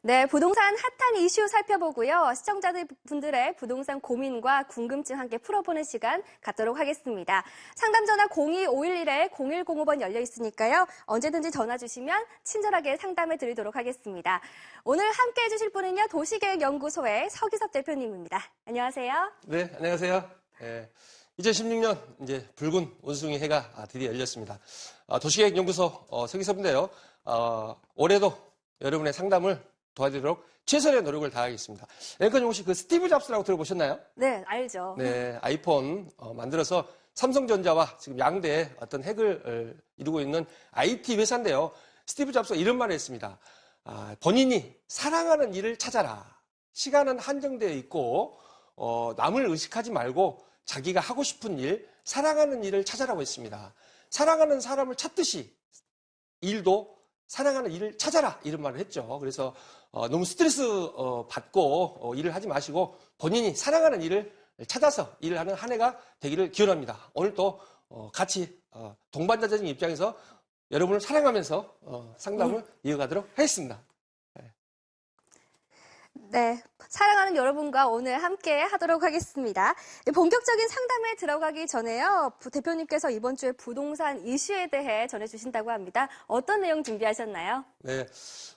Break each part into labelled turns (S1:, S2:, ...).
S1: 네, 부동산 핫한 이슈 살펴보고요. 시청자분들의 부동산 고민과 궁금증 함께 풀어보는 시간 갖도록 하겠습니다. 상담 전화 02-511-0105번 열려 있으니까요. 언제든지 전화 주시면 친절하게 상담해 드리도록 하겠습니다. 오늘 함께 해주실 분은요. 도시계획연구소의 서기섭 대표님입니다. 안녕하세요.
S2: 네, 안녕하세요. 2016년 이제 붉은 원숭이 해가 드디어 열렸습니다. 도시계획연구소 서기섭인데요. 올해도 여러분의 상담을 도와드리도록 최선의 노력을 다하겠습니다. 앵커님 혹시 그 스티브 잡스라고 들어보셨나요?
S1: 네, 알죠.
S2: 네, 아이폰 만들어서 삼성전자와 지금 양대 어떤 핵을 이루고 있는 IT 회사인데요. 스티브 잡스가 이런 말을 했습니다. 본인이 사랑하는 일을 찾아라. 시간은 한정되어 있고 남을 의식하지 말고 자기가 하고 싶은 일, 사랑하는 일을 찾아라고 했습니다. 사랑하는 사람을 찾듯이 일도 사랑하는 일을 찾아라 이런 말을 했죠. 그래서 너무 스트레스 받고 일을 하지 마시고 본인이 사랑하는 일을 찾아서 일을 하는 한 해가 되기를 기원합니다. 오늘 또 같이 동반자적인 입장에서 여러분을 사랑하면서 상담을 이어가도록 하겠습니다.
S1: 네, 사랑하는 여러분과 오늘 함께 하도록 하겠습니다. 본격적인 상담에 들어가기 전에요. 대표님께서 이번 주에 부동산 이슈에 대해 전해주신다고 합니다. 어떤 내용 준비하셨나요?
S2: 네,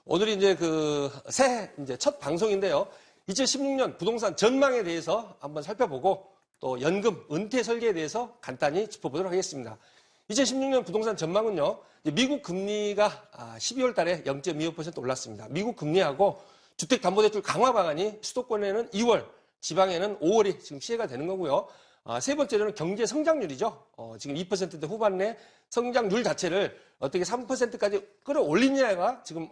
S2: 오늘이 이제 새해 이제 첫 방송인데요. 2016년 부동산 전망에 대해서 한번 살펴보고 또 연금, 은퇴 설계에 대해서 간단히 짚어보도록 하겠습니다. 2016년 부동산 전망은요, 미국 금리가 12월 달에 0.25% 올랐습니다. 미국 금리하고 주택담보대출 강화 방안이 수도권에는 2월, 지방에는 5월이 지금 시행가 되는 거고요. 세 번째로는 경제 성장률이죠. 지금 2%대 후반내 성장률 자체를 어떻게 3%까지 끌어올리냐가 지금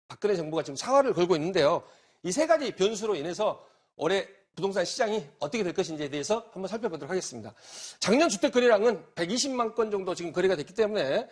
S2: 박근혜 정부가 지금 사활을 걸고 있는데요. 이 세 가지 변수로 인해서 올해 부동산 시장이 어떻게 될 것인지에 대해서 한번 살펴보도록 하겠습니다. 작년 주택 거래량은 120만 건 정도 지금 거래가 됐기 때문에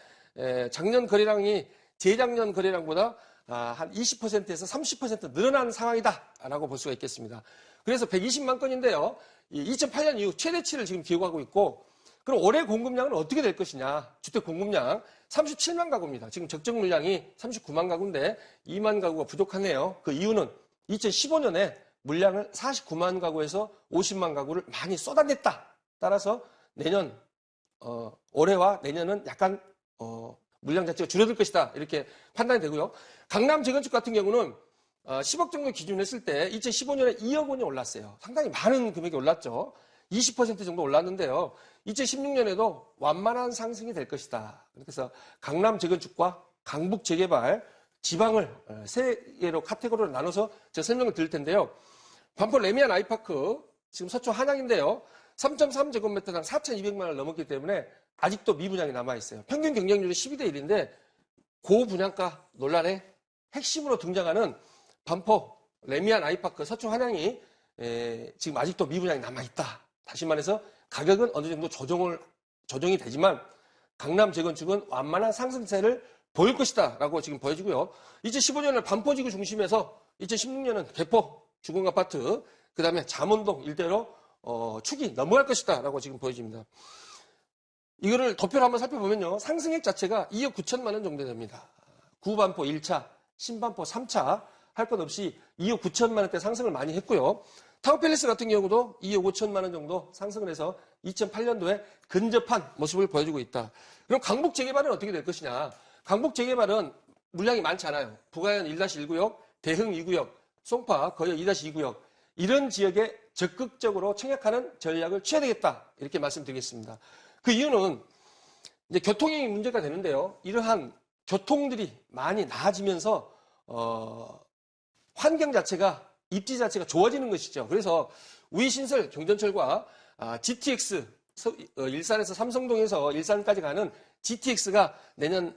S2: 작년 거래량이 재작년 거래량보다 한 20%에서 30% 늘어난 상황이다라고 볼 수가 있겠습니다. 그래서 120만 건인데요. 2008년 이후 최대치를 지금 기록하고 있고, 그럼 올해 공급량은 어떻게 될 것이냐? 주택 공급량 37만 가구입니다. 지금 적정 물량이 39만 가구인데 2만 가구가 부족하네요. 그 이유는 2015년에 물량을 49만 가구에서 50만 가구를 많이 쏟아냈다. 따라서 내년 올해와 내년은 약간 물량 자체가 줄어들 것이다. 이렇게 판단이 되고요. 강남 재건축 같은 경우는 10억 정도 기준으로 했을 때 2015년에 2억 원이 올랐어요. 상당히 많은 금액이 올랐죠. 20% 정도 올랐는데요. 2016년에도 완만한 상승이 될 것이다. 그래서 강남 재건축과 강북 재개발, 지방을 세 개로 카테고리로 나눠서 제가 설명을 드릴 텐데요. 반포 레미안 아이파크, 지금 서초 한양인데요. 3.3제곱미터당 4,200만 원을 넘었기 때문에 아직도 미분양이 남아있어요. 평균 경쟁률이 12대 1인데 고분양가 논란의 핵심으로 등장하는 반포 레미안 아이파크 서초 한양이 지금 아직도 미분양이 남아있다. 다시 말해서 가격은 어느 정도 조정이 되지만 강남 재건축은 완만한 상승세를 보일 것이다 라고 지금 보여지고요. 2015년에 반포지구 중심에서 2016년은 개포 주공아파트, 그 다음에 잠원동 일대로 축이 넘어갈 것이다 라고 지금 보여집니다. 이거를 도표를 한번 살펴보면요. 상승액 자체가 2억 9천만 원 정도 됩니다. 구반포 1차, 신반포 3차 할 것 없이 2억 9천만 원대 상승을 많이 했고요. 타워팰리스 같은 경우도 2억 5천만 원 정도 상승을 해서 2008년도에 근접한 모습을 보여주고 있다. 그럼 강북 재개발은 어떻게 될 것이냐. 강북 재개발은 물량이 많지 않아요. 부가현 1-1구역, 대흥 2구역, 송파 거여 2-2구역 이런 지역에 적극적으로 청약하는 전략을 취해야 되겠다. 이렇게 말씀드리겠습니다. 그 이유는 이제 교통이 문제가 되는데요. 이러한 교통들이 많이 나아지면서 환경 자체가 입지 자체가 좋아지는 것이죠. 그래서 우이신설 경전철과 GTX 일산에서 삼성동에서 일산까지 가는 GTX가 내년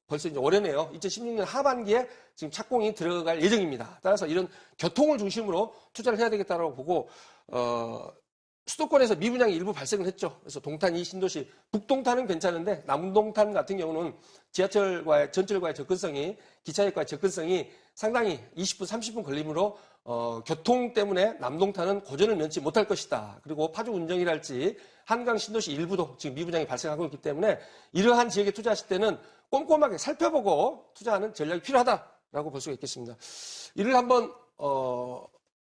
S2: 벌써 이제 올해네요. 2016년 하반기에 지금 착공이 들어갈 예정입니다. 따라서 이런 교통을 중심으로 투자를 해야 되겠다고 보고 수도권에서 미분양이 일부 발생을 했죠. 그래서 동탄 2신도시, 북동탄은 괜찮은데 남동탄 같은 경우는 지하철과의 전철과의 접근성이, 기차역과의 접근성이 상당히 20분, 30분 걸림으로 교통 때문에 남동탄은 고전을 면치 못할 것이다. 그리고 파주 운정이랄지 한강 신도시 일부도 지금 미분양이 발생하고 있기 때문에 이러한 지역에 투자하실 때는 꼼꼼하게 살펴보고 투자하는 전략이 필요하다. 라고 볼 수가 있겠습니다. 이를 한번,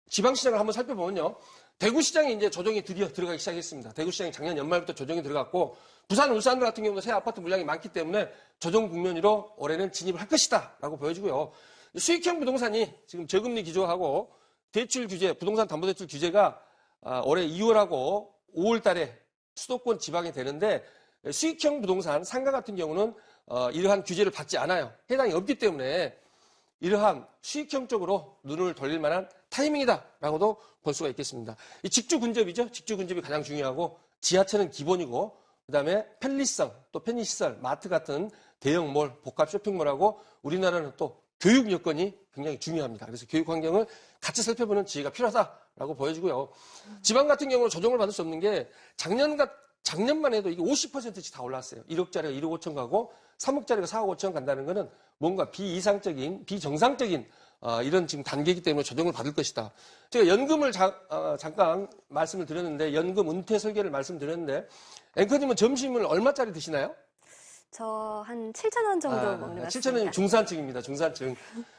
S2: 지방시장을 한번 살펴보면요. 대구시장에 이제 조정이 드디어 들어가기 시작했습니다. 대구시장이 작년 연말부터 조정이 들어갔고, 부산, 울산 같은 경우도 새 아파트 물량이 많기 때문에 조정 국면으로 올해는 진입을 할 것이다 라고 보여지고요. 수익형 부동산이 지금 저금리 기조하고 대출 규제, 부동산 담보대출 규제가 올해 2월하고 5월 달에 수도권 지방에 되는데 수익형 부동산 상가 같은 경우는 이러한 규제를 받지 않아요. 해당이 없기 때문에 이러한 수익형 쪽으로 눈을 돌릴 만한 타이밍이다라고도 볼 수가 있겠습니다. 이 직주 근접이죠. 직주 근접이 가장 중요하고 지하철은 기본이고 그다음에 편리성, 또 편의시설, 마트 같은 대형몰, 복합 쇼핑몰하고 우리나라는 또 교육 여건이 굉장히 중요합니다. 그래서 교육 환경을 같이 살펴보는 지혜가 필요하다라고 보여지고요. 지방 같은 경우는 조정을 받을 수 없는 게 작년만 해도 이게 50%씩 다 올랐어요. 1억짜리가 1억 5천 가고 3억짜리가 4억 5천 간다는 것은 뭔가 비이상적인, 비정상적인 이런 지금 단계이기 때문에 조정을 받을 것이다. 제가 연금을 잠깐 말씀을 드렸는데 연금 은퇴 설계를 말씀드렸는데 앵커님은 점심을 얼마짜리 드시나요?
S1: 저 한 7,000원 정도 먹는 것 같습니다.
S2: 7,000원이면 중산층입니다. 중산층.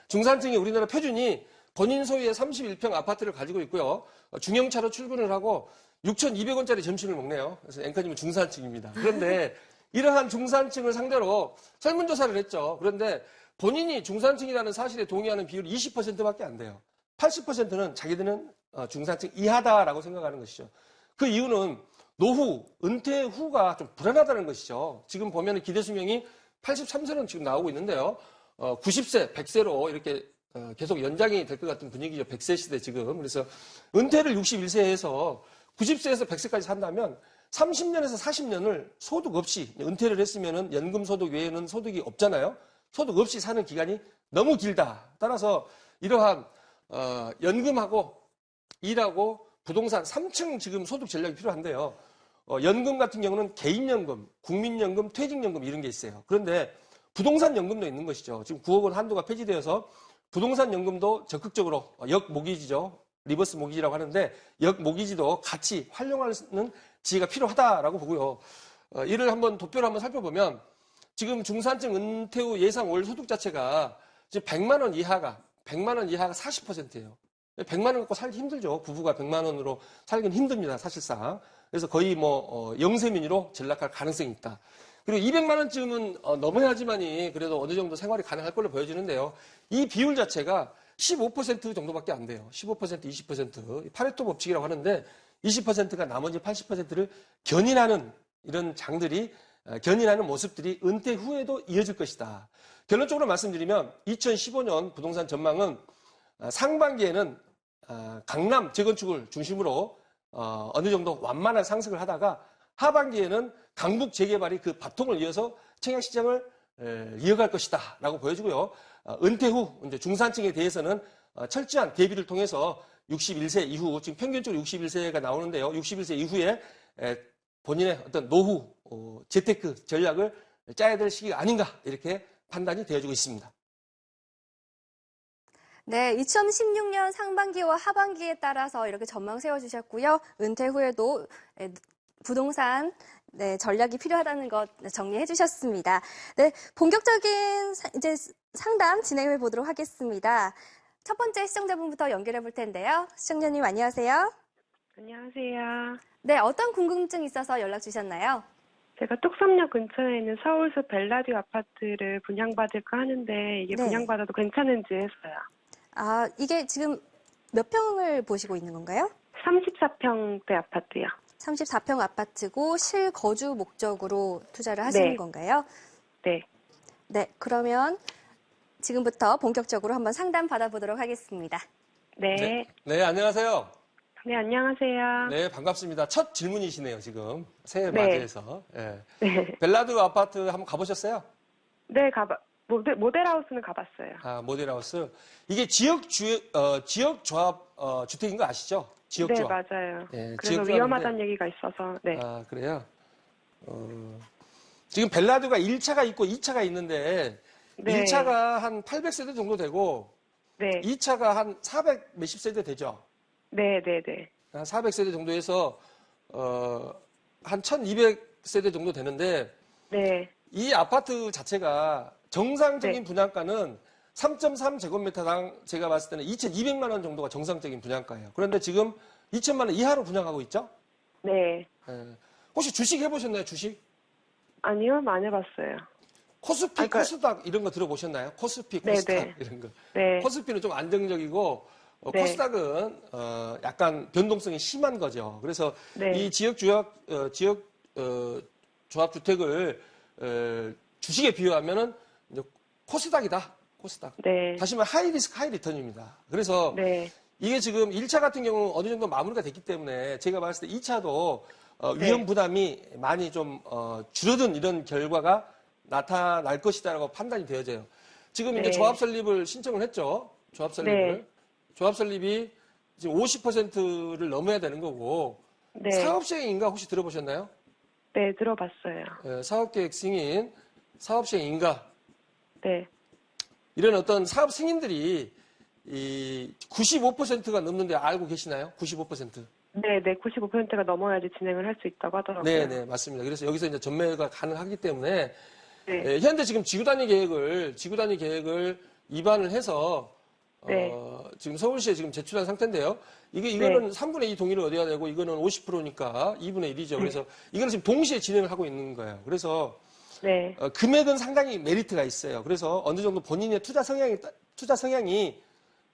S2: 중산층이 우리나라 표준이 본인 소유의 31평 아파트를 가지고 있고요. 중형차로 출근을 하고 6,200원짜리 점심을 먹네요. 그래서 앵커님은 중산층입니다. 그런데 이러한 중산층을 상대로 설문조사를 했죠. 그런데 본인이 중산층이라는 사실에 동의하는 비율이 20%밖에 안 돼요. 80%는 자기들은 중산층 이하다라고 생각하는 것이죠. 그 이유는 노후, 은퇴 후가 좀 불안하다는 것이죠. 지금 보면 기대수명이 83세는 지금 나오고 있는데요. 90세, 100세로 이렇게 계속 연장이 될 것 같은 분위기죠. 100세 시대 지금. 그래서 은퇴를 61세에 해서 90세에서 100세까지 산다면 30년에서 40년을 소득 없이 은퇴를 했으면 연금 소득 외에는 소득이 없잖아요. 소득 없이 사는 기간이 너무 길다. 따라서 이러한 연금하고 일하고 부동산 3층 지금 소득 전략이 필요한데요. 연금 같은 경우는 개인연금, 국민연금, 퇴직연금 이런 게 있어요. 그런데 부동산 연금도 있는 것이죠. 지금 9억 원 한도가 폐지되어서 부동산 연금도 적극적으로 역모기지죠. 리버스 모기지라고 하는데 역모기지도 같이 활용하는 지혜가 필요하다라고 보고요. 이를 한번 도표를 한번 살펴보면 지금 중산층 은퇴 후 예상 월 소득 자체가 지금 100만 원 이하가 40%예요. 100만 원 갖고 살기 힘들죠. 부부가 100만 원으로 살기는 힘듭니다. 사실상. 그래서 거의 영세민의로 전락할 가능성이 있다. 그리고 200만 원쯤은 넘어야지만이 그래도 어느 정도 생활이 가능할 걸로 보여지는데요. 이 비율 자체가 15% 정도밖에 안 돼요. 15%, 20%. 파레토 법칙이라고 하는데 20%가 나머지 80%를 견인하는 이런 장들이 견인하는 모습들이 은퇴 후에도 이어질 것이다. 결론적으로 말씀드리면 2015년 부동산 전망은 상반기에는 강남 재건축을 중심으로 어느 정도 완만한 상승을 하다가 하반기에는 강북 재개발이 그 바통을 이어서 청약시장을 이어갈 것이다 라고 보여지고요. 은퇴 후 이제 중산층에 대해서는 철저한 대비를 통해서 61세 이후 지금 평균적으로 61세가 나오는데요. 61세 이후에 본인의 어떤 노후 재테크 전략을 짜야 될 시기가 아닌가 이렇게 판단이 되어지고 있습니다.
S1: 네, 2016년 상반기와 하반기에 따라서 이렇게 전망 세워주셨고요. 은퇴 후에도 부동산 전략이 필요하다는 것 정리해 주셨습니다. 네, 본격적인 이제 상담 진행해 보도록 하겠습니다. 첫 번째 시청자분부터 연결해 볼 텐데요. 시청자님 안녕하세요.
S3: 안녕하세요.
S1: 네, 어떤 궁금증이 있어서 연락 주셨나요?
S3: 제가 뚝섬역 근처에 있는 서울숲 벨라디오 아파트를 분양받을까 하는데 이게
S1: 네.
S3: 분양받아도 괜찮은지 해서요.
S1: 아, 이게 지금 몇 평을 보시고 있는 건가요?
S3: 34평대 아파트요.
S1: 34평 아파트고 실거주 목적으로 투자를 하시는
S3: 네.
S1: 건가요?
S3: 네.
S1: 네, 그러면 지금부터 본격적으로 한번 상담 받아보도록 하겠습니다.
S3: 네.
S2: 네, 안녕하세요.
S3: 네, 안녕하세요.
S2: 네, 반갑습니다. 첫 질문이시네요, 지금. 새해
S3: 네.
S2: 맞이해서. 예.
S3: 네.
S2: 벨라드 아파트 한번 가보셨어요?
S3: 네, 모델하우스는 가봤어요.
S2: 아, 모델하우스. 이게 지역 조합 주택인 거 아시죠? 지역
S3: 네,
S2: 조합.
S3: 맞아요.
S2: 예,
S3: 그래서
S2: 지역
S3: 위험하다는 얘기가 있어서, 네.
S2: 아, 그래요? 지금 벨라드가 1차가 있고 2차가 있는데,
S3: 네.
S2: 1차가 한 800세대 정도 되고,
S3: 네.
S2: 2차가 한 400 몇십 세대 되죠?
S3: 네, 네, 네.
S2: 한 400세대 정도에서, 한 1200세대 정도 되는데,
S3: 네.
S2: 이 아파트 자체가 정상적인
S3: 네.
S2: 분양가는 3.3제곱미터당 제가 봤을 때는 2,200만 원 정도가 정상적인 분양가예요. 그런데 지금 2천만 원 이하로 분양하고 있죠?
S3: 네.
S2: 예. 혹시 주식 해보셨나요, 주식?
S3: 아니요, 안 해봤어요.
S2: 코스피,
S3: 그러니까-
S2: 코스닥 이런 거 들어보셨나요? 코스피,
S3: 네,
S2: 코스닥
S3: 네.
S2: 이런 거.
S3: 네.
S2: 코스피는 좀 안정적이고
S3: 네.
S2: 코스닥은 약간 변동성이 심한 거죠. 그래서
S3: 네.
S2: 이 지역 조합 주택을 주식에 비유하면은 이제 코스닥이다. 코스닥.
S3: 네.
S2: 다시 말해 하이 리스크 하이 리턴입니다. 그래서
S3: 네.
S2: 이게 지금 1차 같은 경우 어느 정도 마무리가 됐기 때문에 제가 봤을 때 2차도
S3: 네.
S2: 위험 부담이 많이 좀 줄어든 이런 결과가 나타날 것이다라고 판단이 되어져요. 지금 이제
S3: 네.
S2: 조합 설립을 신청을 했죠. 조합 설립을.
S3: 네.
S2: 조합 설립이 지금 50%를 넘어야 되는 거고
S3: 네.
S2: 사업시행인가 혹시 들어보셨나요?
S3: 네, 들어봤어요.
S2: 사업계획 승인, 사업시행인가
S3: 네.
S2: 이런 어떤 사업 승인들이 이 95%가 넘는데 알고 계시나요? 95%.
S3: 네, 네, 95%가 넘어야지 진행을 할 수 있다고 하더라고요.
S2: 네, 네, 맞습니다. 그래서 여기서 이제 전매가 가능하기 때문에
S3: 네.
S2: 현재 지금 지구단위 계획을 입안을 해서
S3: 네.
S2: 지금 서울시에 지금 제출한 상태인데요. 이거는 3분의 2 동의를 얻어야 되고 이거는 50%니까 2분의 1이죠. 그래서 이거는 지금 동시에 진행을 하고 있는 거예요. 그래서
S3: 네.
S2: 금액은 상당히 메리트가 있어요. 그래서 어느 정도 본인의 투자 성향이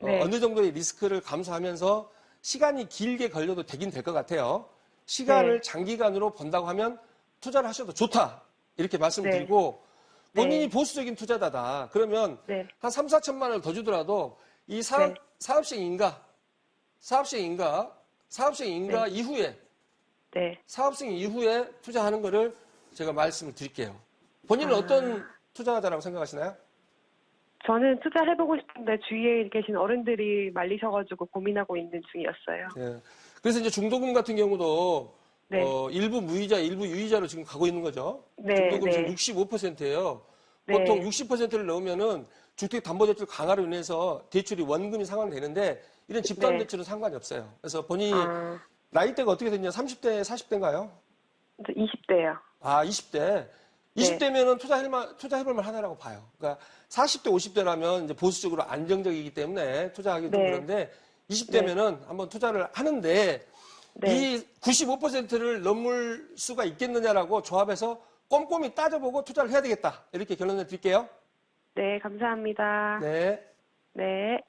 S3: 네.
S2: 어느 정도의 리스크를 감수하면서 시간이 길게 걸려도 되긴 될 것 같아요. 시간을
S3: 네.
S2: 장기간으로 번다고 하면 투자를 하셔도 좋다. 이렇게 말씀을
S3: 네.
S2: 드리고 본인이
S3: 네.
S2: 보수적인 투자자다. 그러면
S3: 네.
S2: 한 3, 4천만 원을 더 주더라도 이
S3: 네.
S2: 사업시행인가
S3: 네.
S2: 이후에
S3: 네.
S2: 사업시행 이후에 투자하는 거를 제가 말씀을 드릴게요. 본인은 어떤 투자자라고 생각하시나요?
S3: 저는 투자해보고 싶은데 주위에 계신 어른들이 말리셔가지고 고민하고 있는 중이었어요.
S2: 예. 그래서 이제 중도금 같은 경우도
S3: 네.
S2: 일부 무이자, 일부 유이자로 지금 가고 있는 거죠.
S3: 네,
S2: 중도금
S3: 네.
S2: 지금 65%예요.
S3: 네.
S2: 보통 60%를 넣으면은 주택담보대출 강화로 인해서 대출이 원금이 상환되는데 이런 집단대출은 상관이 없어요. 그래서 본인이
S3: 아,
S2: 나이대가 어떻게 되냐? 30대, 40대인가요?
S3: 20대요.
S2: 아, 20대. 20대면은 투자해볼 만 하다라고 봐요. 그러니까 40대, 50대라면 이제 보수적으로 안정적이기 때문에 투자하기 좀
S3: 네.
S2: 그런데 20대면은 한번 투자를 하는데
S3: 네.
S2: 이 95%를 넘을 수가 있겠느냐라고 조합해서 꼼꼼히 따져보고 투자를 해야 되겠다. 이렇게 결론을 드릴게요.
S3: 네, 감사합니다.
S2: 네.
S3: 네.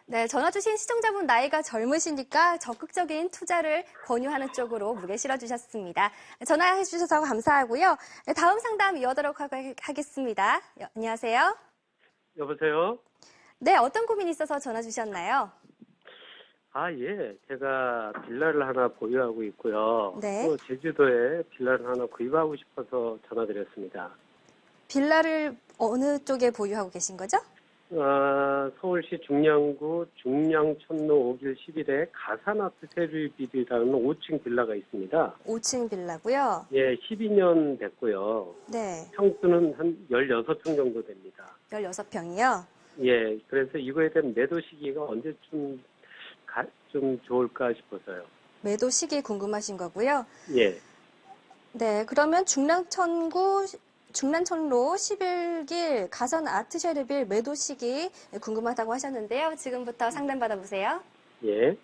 S1: 네, 전화 주신 시청자분 나이가 젊으시니까 적극적인 투자를 권유하는 쪽으로 무게 실어주셨습니다. 전화해 주셔서 감사하고요. 네, 다음 상담 이어가도록 하겠습니다. 안녕하세요.
S4: 여보세요?
S1: 네, 어떤 고민이 있어서 전화 주셨나요?
S4: 예. 제가 빌라를 하나 보유하고 있고요.
S1: 네.
S4: 또 제주도에 빌라를 하나 구입하고 싶어서 전화드렸습니다.
S1: 빌라를 어느 쪽에 보유하고 계신 거죠?
S4: 서울시 중량구 중량천로 5길 11에 가산아트 세류빌이라는 5층 빌라가 있습니다.
S1: 5층 빌라고요.
S4: 예, 12년 됐고요.
S1: 네,
S4: 평수는 한 16평 정도 됩니다.
S1: 16평이요.
S4: 예, 그래서 이거에 대한 매도 시기가 언제쯤 좀 좋을까 싶어서요.
S1: 매도 시기 궁금하신 거고요.
S4: 예.
S1: 네, 그러면 중랑천로 11길 가선 아트쉐르빌 매도 시기 궁금하다고 하셨는데요. 지금부터 상담 받아보세요.
S4: 예.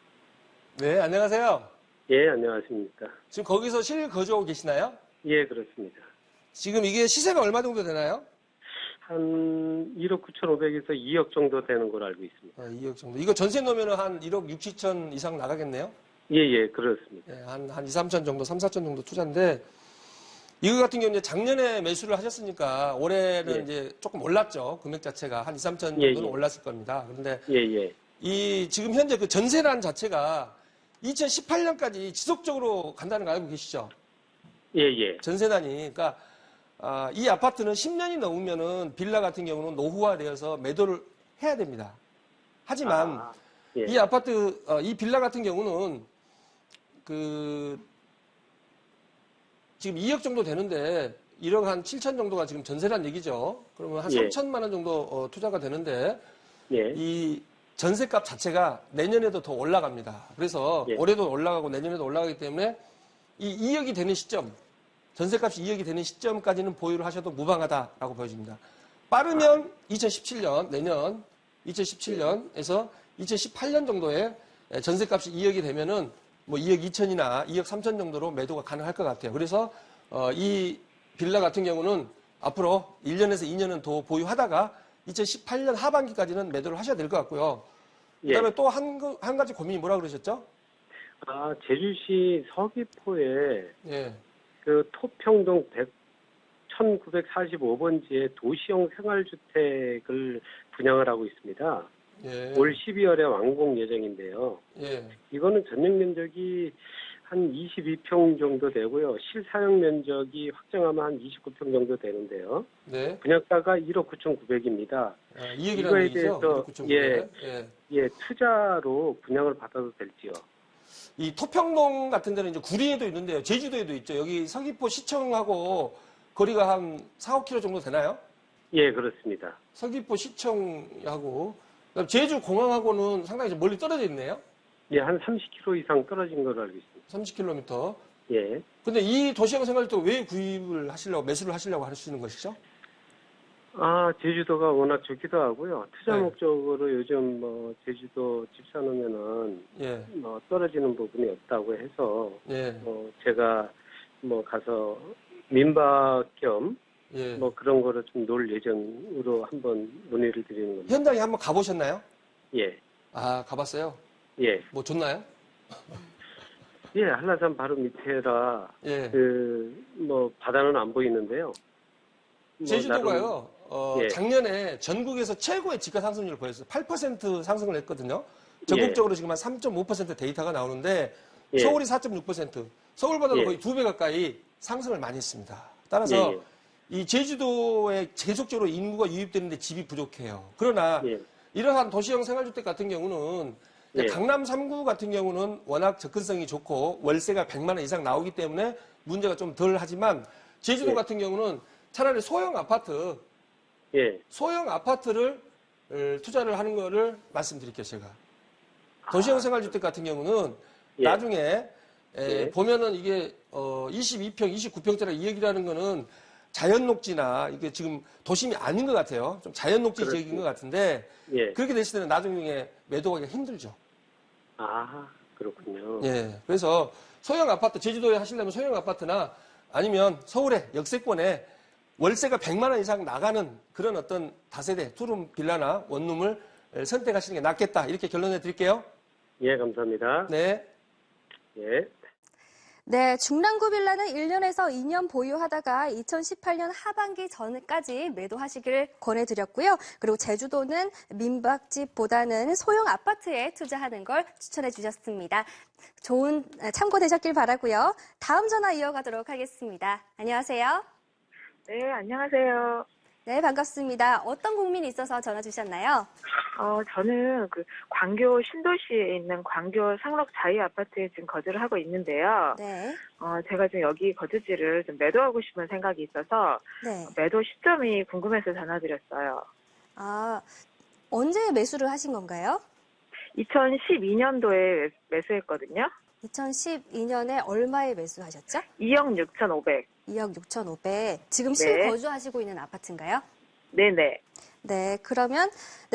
S2: 네, 안녕하세요.
S4: 예, 안녕하십니까.
S2: 지금 거기서 실거주하고 계시나요?
S4: 예, 그렇습니다.
S2: 지금 이게 시세가 얼마 정도 되나요?
S4: 한 1억 9,500에서 2억 정도 되는 걸로 알고 있습니다.
S2: 2억 정도. 이거 전세 놓으면 한 1억 6, 7천 이상 나가겠네요?
S4: 예, 예, 그렇습니다.
S2: 예, 한 2, 3천 정도, 3, 4천 정도 투자인데, 이거 같은 경우는 이제 작년에 매수를 하셨으니까 올해는
S4: 예.
S2: 이제 조금 올랐죠. 금액 자체가 한 2, 3천 정도는
S4: 예, 예.
S2: 올랐을 겁니다. 그런데
S4: 예, 예.
S2: 이 지금 현재 그 전세란 자체가 2018년까지 지속적으로 간다는 거 알고 계시죠?
S4: 예, 예.
S2: 전세난이. 그러니까 이 아파트는 10년이 넘으면은 빌라 같은 경우는 노후화되어서 매도를 해야 됩니다. 하지만
S4: 예.
S2: 이 아파트, 이 빌라 같은 경우는 지금 2억 정도 되는데 1억 한 7천 정도가 지금 전세란 얘기죠. 그러면 한
S4: 예.
S2: 3천만 원 정도 투자가 되는데
S4: 예.
S2: 이 전세값 자체가 내년에도 더 올라갑니다. 그래서
S4: 예.
S2: 올해도 올라가고 내년에도 올라가기 때문에 이 2억이 되는 시점, 전세값이 2억이 되는 시점까지는 보유를 하셔도 무방하다라고 보여집니다. 빠르면 2017년, 내년 2017년에서 2018년 정도에 전세값이 2억이 되면은 뭐 2억 2천이나 2억 3천 정도로 매도가 가능할 것 같아요. 그래서 이 빌라 같은 경우는 앞으로 1년에서 2년은 더 보유하다가 2018년 하반기까지는 매도를 하셔야 될 것 같고요. 그다음에 또 한 가지 고민이 뭐라 그러셨죠?
S4: 제주시 서귀포에
S2: 예.
S4: 그 토평동 1945번지에 도시형 생활주택을 분양을 하고 있습니다.
S2: 예.
S4: 올 12월에 완공 예정인데요.
S2: 예.
S4: 이거는 전용 면적이 한 22평 정도 되고요. 실사용 면적이 확정하면 한 29평 정도 되는데요.
S2: 네.
S4: 분양가가 1억 9,900입니다.
S2: 2억이라는
S4: 이거에
S2: 얘기죠?
S4: 대해서
S2: 9,900.
S4: 예, 투자로 분양을 받아도 될지요?
S2: 이 토평동 같은 데는 이제 구리에도 있는데요. 제주도에도 있죠. 여기 서귀포 시청하고 거리가 한 4, 5km 정도 되나요?
S4: 예, 그렇습니다.
S2: 서귀포 시청하고 그다음 제주 공항하고는 상당히 좀 멀리 떨어져 있네요.
S4: 예, 한 30km 이상 떨어진 걸로 알고 있습니다.
S2: 30km.
S4: 예.
S2: 근데 이 도시형 생활도 왜 구입을 하시려고, 매수를 하시려고 하시는 것이죠?
S4: 제주도가 워낙 좋기도 하고요. 투자
S2: 네.
S4: 목적으로 요즘 제주도 집 사놓으면은
S2: 예.
S4: 떨어지는 부분이 없다고 해서
S2: 예.
S4: 제가 가서 민박 겸
S2: 예.
S4: 그런 거를 좀 놓을 예정으로 한번 문의를 드리는 겁니다.
S2: 현장에 한번 가보셨나요?
S4: 예.
S2: 아, 가봤어요?
S4: 예.
S2: 뭐 좋나요?
S4: 예, 한라산 바로 밑에라
S2: 예.
S4: 바다는 안 보이는데요.
S2: 제주도가요,
S4: 예.
S2: 작년에 전국에서 최고의 집가 상승률을 보였어요. 8% 상승을 했거든요. 전국적으로 지금 한 3.5% 데이터가 나오는데,
S4: 예.
S2: 서울이 4.6%, 서울보다도
S4: 예.
S2: 거의 2배 가까이 상승을 많이 했습니다. 따라서
S4: 예.
S2: 이 제주도에 계속적으로 인구가 유입되는데 집이 부족해요. 그러나
S4: 예.
S2: 이러한 도시형 생활주택 같은 경우는
S4: 예.
S2: 강남 3구 같은 경우는 워낙 접근성이 좋고 월세가 100만 원 이상 나오기 때문에 문제가 좀 덜 하지만 제주도
S4: 예.
S2: 같은 경우는 차라리 소형 아파트를 투자를 하는 거를 말씀드릴게요, 제가. 도시형 생활주택 같은 경우는
S4: 예.
S2: 나중에
S4: 예.
S2: 보면은 이게 22평, 29평짜리 2억이라는 거는 자연 녹지나 이게 지금 도심이 아닌 것 같아요. 좀 자연 녹지 지역인 것 같은데
S4: 예.
S2: 그렇게 됐을 때는 나중에 매도하기가 힘들죠.
S4: 그렇군요.
S2: 예. 그래서 소형 아파트, 제주도에 하시려면 소형 아파트나 아니면 서울의 역세권에 월세가 100만 원 이상 나가는 그런 어떤 다세대, 투룸 빌라나 원룸을 선택하시는 게 낫겠다. 이렇게 결론내 드릴게요.
S4: 예, 감사합니다.
S2: 네.
S4: 예.
S1: 네, 중랑구 빌라는 1년에서 2년 보유하다가 2018년 하반기 전까지 매도하시길 권해드렸고요. 그리고 제주도는 민박집보다는 소형 아파트에 투자하는 걸 추천해 주셨습니다. 좋은 참고 되셨길 바라고요. 다음 전화 이어가도록 하겠습니다. 안녕하세요.
S5: 네, 안녕하세요.
S1: 네, 반갑습니다. 어떤 고민이 있어서 전화 주셨나요?
S5: 저는 광교 신도시에 있는 광교 상록 자유 아파트에 지금 거주를 하고 있는데요.
S1: 네.
S5: 제가 지금 여기 거주지를 좀 매도하고 싶은 생각이 있어서
S1: 네.
S5: 매도 시점이 궁금해서 전화드렸어요.
S1: 언제 매수를 하신 건가요?
S5: 2012년도에 매수했거든요.
S1: 2012년에 얼마에 매수하셨죠?
S5: 2억 6,500.
S1: 2억 6,500. 지금
S5: 네.
S1: 실거주하시고 있는 아파트인가요?
S5: 네네.
S1: 네, 그러면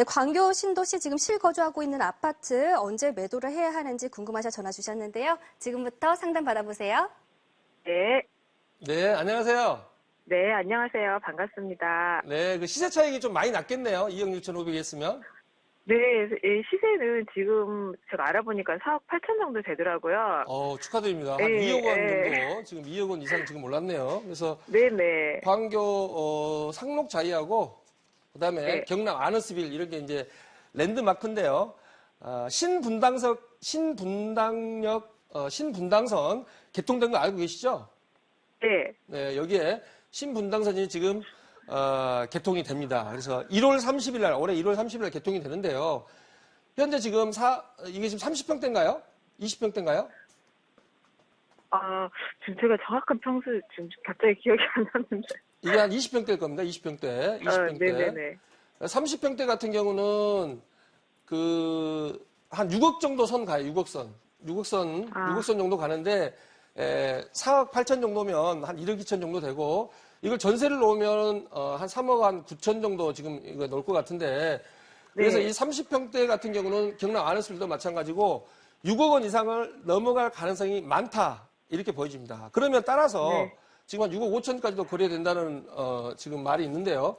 S1: 광교 신도시 지금 실거주하고 있는 아파트 언제 매도를 해야 하는지 궁금하셔 전화 주셨는데요. 지금부터 상담 받아보세요.
S5: 네.
S2: 네, 안녕하세요.
S5: 네, 안녕하세요. 반갑습니다.
S2: 네, 그 시세 차익이 좀 많이 났겠네요. 2억 6,500 했으면.
S5: 네, 시세는 지금 제가 알아보니까 4억 8천 정도 되더라고요.
S2: 축하드립니다. 한
S5: 네,
S2: 2억 원
S5: 네.
S2: 정도, 지금 2억 원 이상 지금 올랐네요. 그래서
S5: 네네.
S2: 광교 상록자이하고 그다음에
S5: 네.
S2: 경남 아너스빌 이런 게 이제 랜드마크인데요. 신분당선 개통된 거 알고 계시죠?
S5: 네.
S2: 네, 여기에 신분당선이 지금 개통이 됩니다. 그래서 1월 30일 날, 올해 1월 30일 날 개통이 되는데요. 현재 지금 이게 지금 30평대인가요? 20평대인가요?
S5: 지금 제가 정확한 평수 지금 갑자기 기억이 안 나는데.
S2: 이게 한 20평대일 겁니다. 20평대. 20평대.
S5: 네네네.
S2: 30평대 같은 경우는 한 6억 정도 선 가요. 6억 선. 6억 선 정도 가는데 4억 8천 정도면 한 1억 2천 정도 되고 이걸 전세를 놓으면 한 3억 한 9천 정도 지금 이거 넣을 것 같은데 그래서
S5: 네.
S2: 이 30평대 같은 경우는 경남 안원시도 마찬가지고 6억 원 이상을 넘어갈 가능성이 많다 이렇게 보여집니다. 그러면 따라서
S5: 네.
S2: 지금 한 6억 5천까지도 거래된다는 지금 말이 있는데요.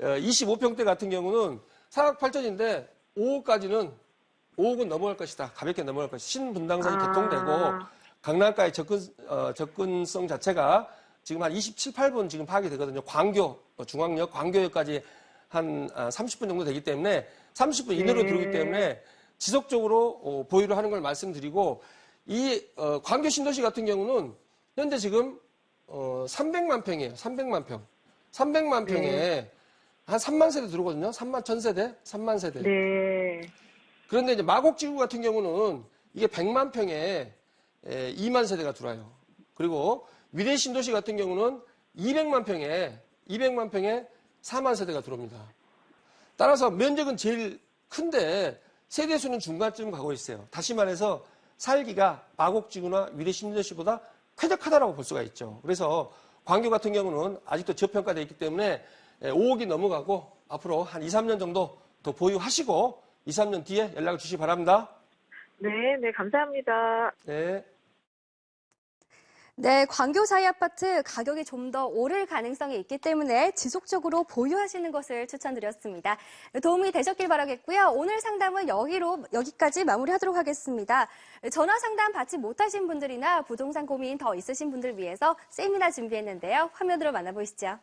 S2: 25평대 같은 경우는 4억 8천인데 5억은 넘어갈 것이다. 가볍게 넘어갈 것이다. 신분당선이 개통되고 강남가의 접근성 자체가 지금 한 27, 8분 지금 파악이 되거든요. 광교, 중앙역, 광교역까지 한 30분 정도 되기 때문에 30분 이내로 들어오기 때문에 지속적으로 보유를 하는 걸 말씀드리고 이 광교 신도시 같은 경우는 현재 지금 300만 평이에요. 300만 평. 300만 평에 한 3만 세대 들어오거든요. 3만 1000세대, 3만 세대.
S5: 네.
S2: 그런데 이제 마곡지구 같은 경우는 이게 100만 평에 2만 세대가 들어와요. 그리고 위례 신도시 같은 경우는 200만 평에 4만 세대가 들어옵니다. 따라서 면적은 제일 큰데 세대수는 중간쯤 가고 있어요. 다시 말해서 살기가 마곡지구나 위례 신도시보다 쾌적하다라고 볼 수가 있죠. 그래서 광교 같은 경우는 아직도 저평가되어 있기 때문에 5억이 넘어가고 앞으로 한 2, 3년 정도 더 보유하시고 2, 3년 뒤에 연락을 주시기 바랍니다.
S5: 네, 네, 감사합니다.
S2: 네.
S1: 네, 광교 자이 아파트 가격이 좀 더 오를 가능성이 있기 때문에 지속적으로 보유하시는 것을 추천드렸습니다. 도움이 되셨길 바라겠고요. 오늘 상담은 여기까지 마무리하도록 하겠습니다. 전화 상담 받지 못하신 분들이나 부동산 고민 더 있으신 분들 위해서 세미나 준비했는데요. 화면으로 만나보시죠.